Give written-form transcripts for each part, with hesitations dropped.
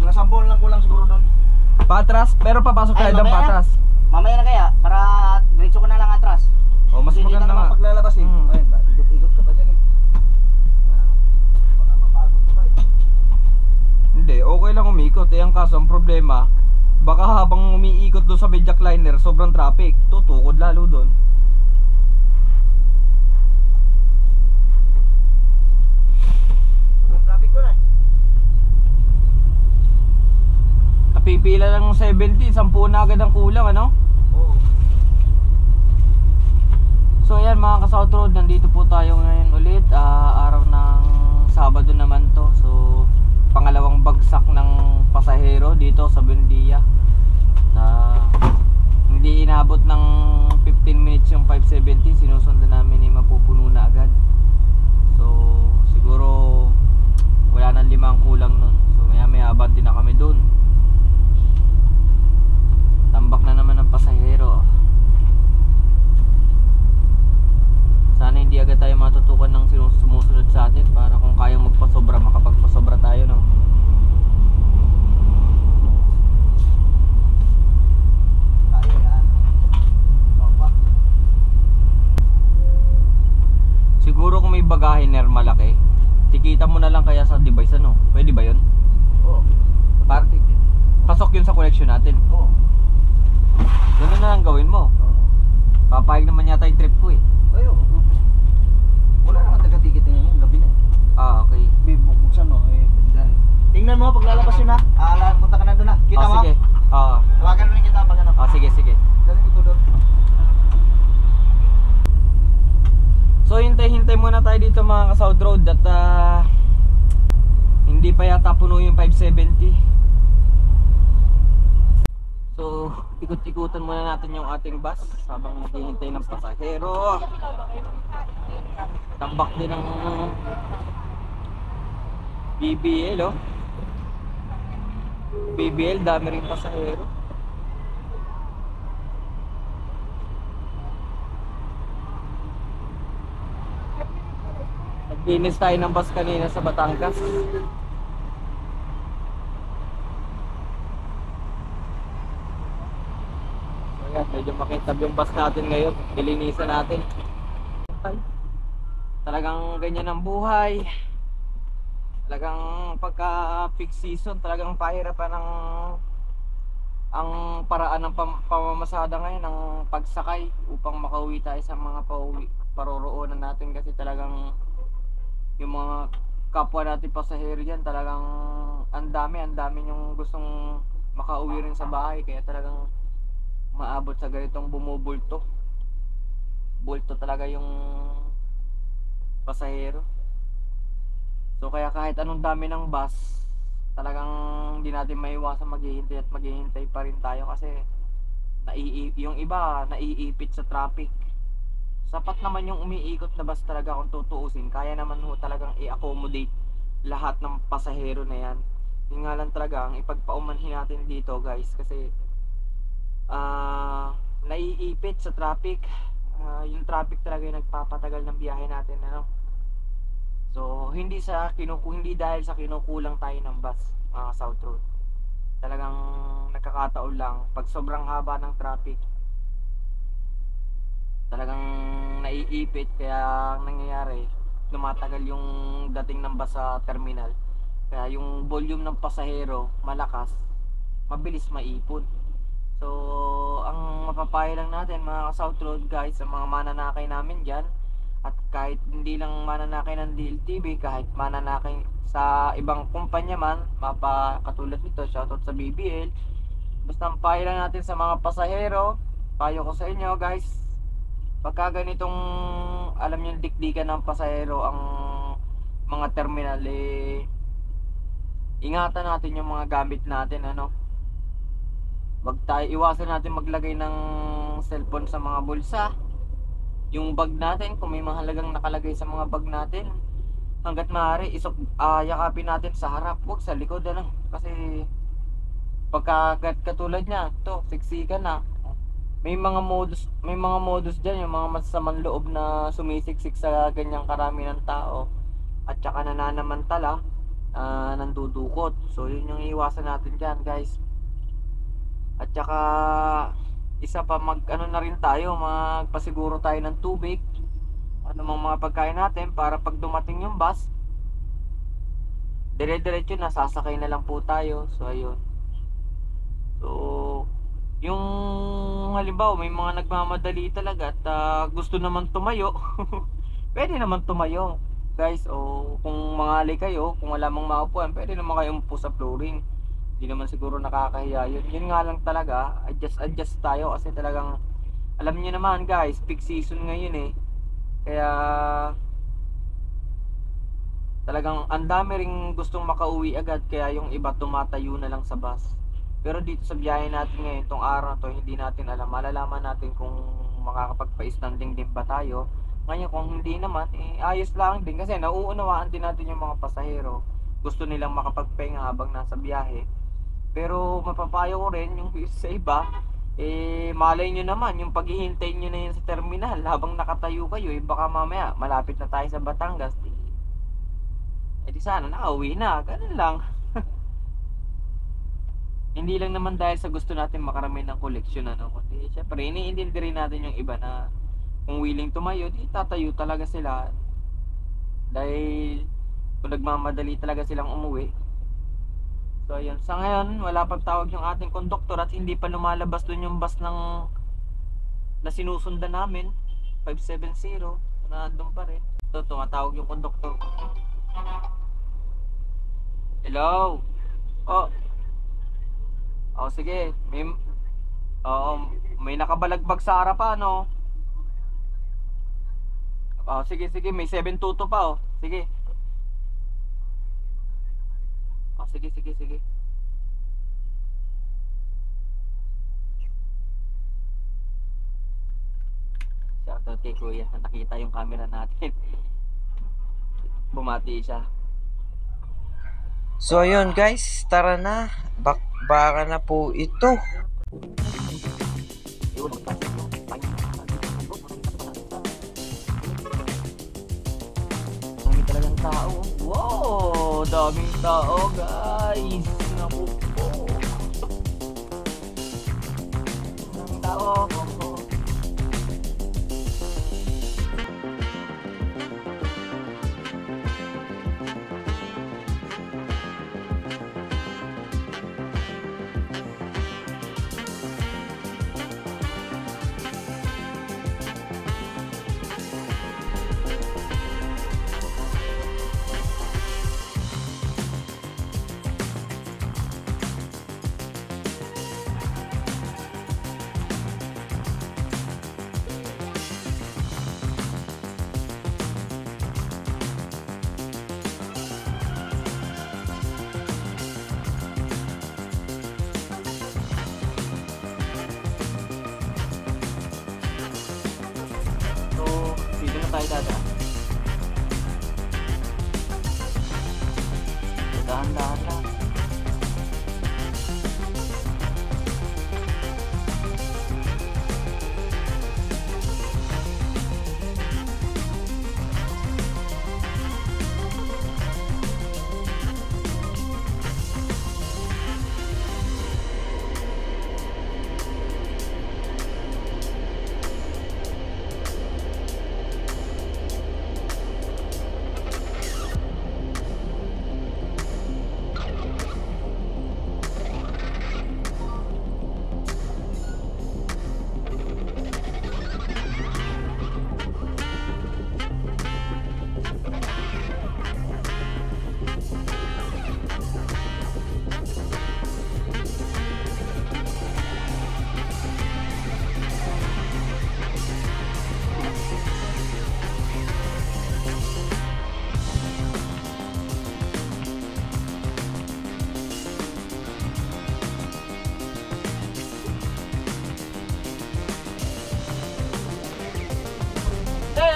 Mga 10 lang kulang siguro doon. Patras, pero papasok tayo ng patras. Mamaya na kaya, para diretso ko na lang atras. Oh, mas Hindi maganda na nga. paglalabas eh. Ayun, ikot-ikot ka pa dyan eh. Baka mapagod ka pa eh. Hindi, okay lang umikot. Eh, ang kaso, ang problema, baka habang umiikot doon sa Mediac Liner, sobrang traffic. Tutukod lalo doon. Sobrang traffic doon eh. Kapipila lang ng 70, 10 na agad ang kulang, ano? Oo. So ayan mga ka-South Road, nandito po tayo ngayon ulit. Araw ng Sabado naman to. So pangalawang bagsak ng pasahero dito sa Buendia. Hindi inabot ng 15 minutes yung 570. Sinusundan namin ay mapupuno na agad. So siguro wala nang 5 kulang nun. So maya abante na kami dun. Tambak na naman ng pasahero. Sana hindi agad tayo matutukan ng sumusunod sa atin para kung kayang magpasobra, makapagpasobra tayo, no? Tayo yan. Baba. Siguro kung may bagahiner malaki, tikita mo na lang kaya sa device, ano? Pwede ba yun? Oo. Pasok yun sa collection natin. Oo. Ganun na lang gawin mo. Oo. Papayag naman yata yung trip ko eh. Ayun. Wala naman taga-ticket ngayon, gabi na eh. Okay. Buksan mo eh. Tingnan mo pag lalabas yun ha. Punta ka na doon ha. Kita mo? Sige. Tawagan mo rin kita pag ano. Sige. Dali dito doon. So hintay muna tayo dito mga ka-South Road at hindi pa yata puno yung 570. So ikot-ikutan muna natin yung ating bus habang naghihintay ng pasahero. Tambak din ng BBL, oh. BBL, dami rin pasahero. Naglinis tayo ng bus kanina sa Batangas. So yan, medyo makintab yung bus natin ngayon. Nilinisan natin. Talagang ganyan ang buhay. Talagang pagka peak season, talagang pahirapan ang paraan ng pamamasada ngayon, ng pagsakay upang makauwi tayo sa mga paroroonan natin, kasi talagang yung mga kapwa natin pasahero dyan, talagang ang dami yung gustong makauwi rin sa bahay, kaya talagang maabot sa ganitong bumubulto talaga yung pasahero. So kaya kahit anong dami ng bus, talagang hindi natin maiwasan maghihintay pa rin tayo, kasi yung iba naiipit sa traffic. Sapat naman yung umiikot na bus talaga kung tutuusin. Kaya naman ho talagang i-accommodate lahat ng pasahero na yan. Yung nga lang talaga ang ipagpaumanhin natin dito guys, kasi naiipit sa traffic. Yung traffic talaga yung nagpapatagal ng biyahe natin, ano. So hindi dahil sa kinukulang tayo ng bus, South Road. Talagang nakakataon lang pag sobrang haba ng traffic, talagang naiipit, kaya ang nangyayari, lumatagal yung dating ng bus sa terminal. Kaya yung volume ng pasahero malakas, mabilis maipon. So ang mapapayo lang natin mga South Road guys, sa mga mananakay namin dyan, at kahit hindi lang mananakay ng DLTV, kahit mananakay sa ibang kumpanya man, katulad nito, shoutout sa BBL. Basta ang payo lang natin sa mga pasahero, payo ko sa inyo guys, pagka ganitong alam nyo dikdikan ng pasahero ang mga terminal, ingatan natin yung mga gamit natin, ano. Iwasan natin maglagay ng cellphone sa mga bulsa. Yung bag natin, kung may mahalagang nakalagay sa mga bag natin, hanggat maaari yakapin natin sa harap, huwag sa likod, ano. Kasi katulad niya, siksikan na. May mga modus dyan, yung mga masasamang loob na sumisiksik sa ganyang karami ng tao at saka nananamantala. nandudukot. So yun yung iwasan natin dyan, guys. At saka isa pa, ano na rin tayo, magpasiguro tayo ng tubig, ano mang mga pagkain natin, para pag dumating yung bus, dire-diretso na, sasakay na lang po tayo. So ayun. So yung halimbawa may mga nagmamadali talaga at gusto naman tumayo, pwede naman tumayo, guys. O kung mangali kayo, kung wala mang maupuan, pwede naman kayo umupo sa flooring. Hindi naman siguro nakakahiya yun. Yun nga lang talaga, adjust tayo kasi talagang alam niyo naman, guys, peak season ngayon eh. Kaya talagang ang dami ring gustong makauwi agad, kaya yung iba tumatayo na lang sa bus. Pero dito sa biyahe natin ngayon, itong araw na to, hindi natin alam. Malalaman natin kung makakapagpa-standing din ba tayo. Ngayon kung hindi naman, ayos lang din kasi nauunawaan din natin yung mga pasahero. Gusto nilang makapagpahinga habang nasa biyahe. Pero mapapayo ko rin yung sa iba, malay nyo naman, yung paghihintay nyo na yun sa terminal habang nakatayo kayo, baka mamaya malapit na tayo sa Batangas. Di sana nakauwi na, ganun lang. Hindi lang naman dahil sa gusto natin makarami ng koleksyon, ano, kundi syempre iniintindi rin natin yung iba na kung willing tumayo, di tatayo talaga sila. Dahil kung nagmamadali talaga silang umuwi. So ayun, sa ngayon wala pang tawag yung ating konduktor at hindi pa lumalabas dun yung bus ng na sinusundan namin, 570, nandun pa rin. Ito, tumatawag yung konduktor. Hello. Oh, sige. May nakabalagbag sa harapan, no. Oh, sige, may 722 pa, oh. Sige. Oh, sige. Shoutout kay Kuya. Nakita yung camera natin. Bumati siya. So ayun guys, tara na. Bakbaka na po ito. Dami talagang tao. Wow, daming tao, guys. Naku po. Daming tao. Tayo dadaan. Dahan-dahan lang.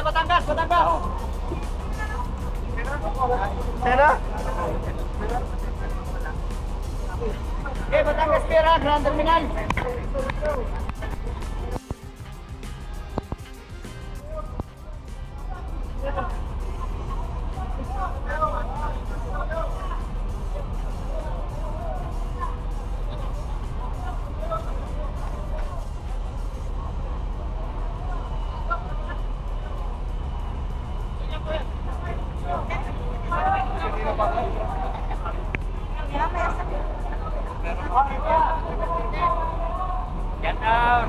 Batangas! Pera? Batangas Pera, Grand Terminal. Get out!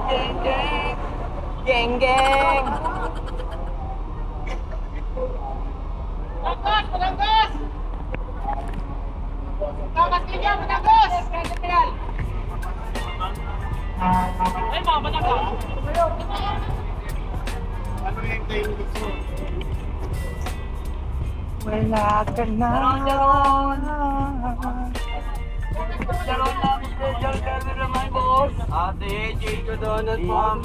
Geng geng! Geng geng! Wala ka na. Ate, Chico Donut po ang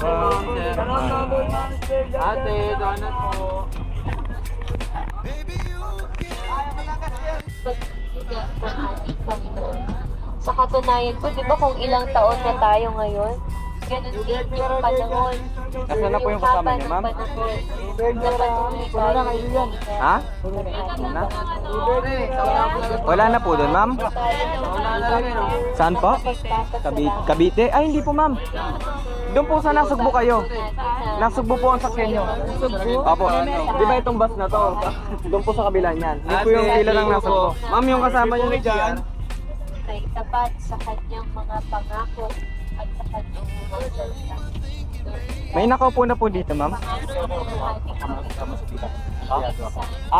Ate, donut po. Sa katunayan po, di ba kung ilang taon na tayo ngayon, ganun din yung panahon. Nasaan na po yung kasama niya, ma'am? Ha? Wala na po doon, ma'am? Saan po? Cavite? Ay, hindi po, ma'am. Doon po sa Nasugbu kayo. Nasugbu po ang sakyan nyo. Opo. Di ba itong bus na to? Doon po sa kabila niyan. Hindi po yung pila ng Nasugbu. Ma'am, yung kasama nyo na dyan. Ay tapat sa kanyang mga pangako at sa kanyang mga salita. May nakaupo na po dito, ma'am.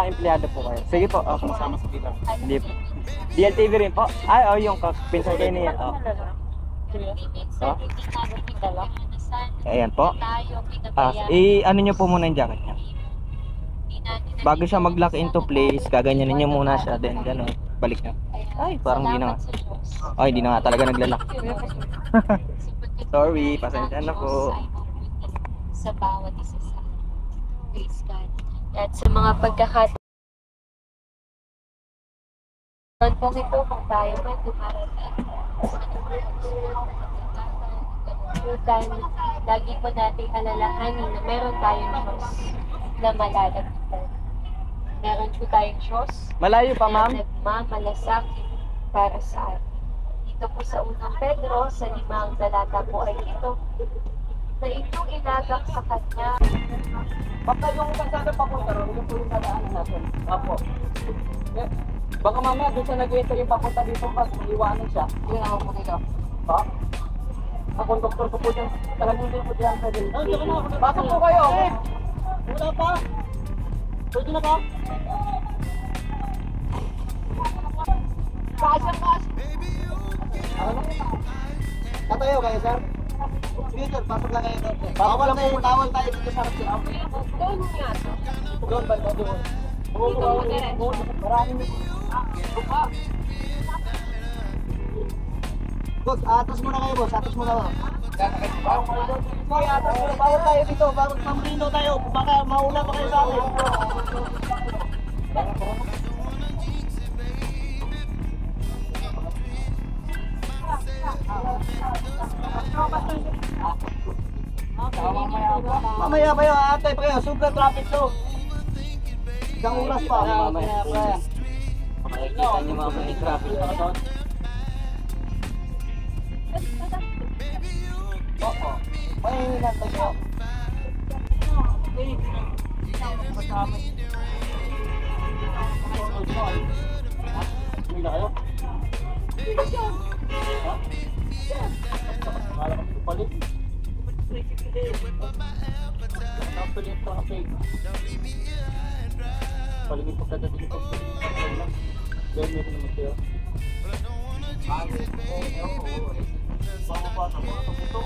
Empleyado po kayo. Sige po. Okay. Hindi po. DLTV rin po. Ay, yung pinsan kayo niya. Ayan po. Ano nyo po muna yung jacket niya. Bago siya mag-lock into place, gaganyanin niyo muna siya. Then, gano'n. Balik na. Ay, parang hindi na nga. Ay, hindi na nga talaga naglalak. Sorry, pasensya na po. Sa bawat isa sa praise God. At sa mga pagkakataon po ito, kung tayo man dumarating sa time, lagi po nating alalahanin na meron tayong Diyos na malalapitan. Meron po tayong Diyos Malayo pa, ma'am? na nagmamalasakit para sa atin. Dito po sa unang Pedro, sa 5 talata po ay ito, na inyong ilagak sa Kanya. Baka yung kasama papunta ron, yung po yung nadaanan natin. Apo. Baka mamaya doon siya nag-enter yung papunta dito pa, iwanan siya. Yun ako po dito. Ha? Ang konduktor ko po dyan. Talagang din po dyan sa din. Pasok po kayo. Wala pa. Pwede na ba? Tatayo kayo, sir? Dito, pasok lang kayo doon. Bawal tayo dito sa harap. Doon nga. Doon ba? Doon. Maraming boss, atas muna kayo, boss. Atas muna. Sige, atas muna. Bawal tayo dito. Bawal pamrino tayo. Baka mauna pa kayo sa akin. Mamaya pa yun, aantay pa kayo. Super traffic to. Isang oras pa. Mamaya pa yan. Makikita niyo mamaya yung traffic na doon. Oo. Mahihinan pa siya. Hindi na kayo? Akala ko palit. Napalit traffic. Paligid pagkadating ko. Then meron naman kayo. Bago pa sa mga ito.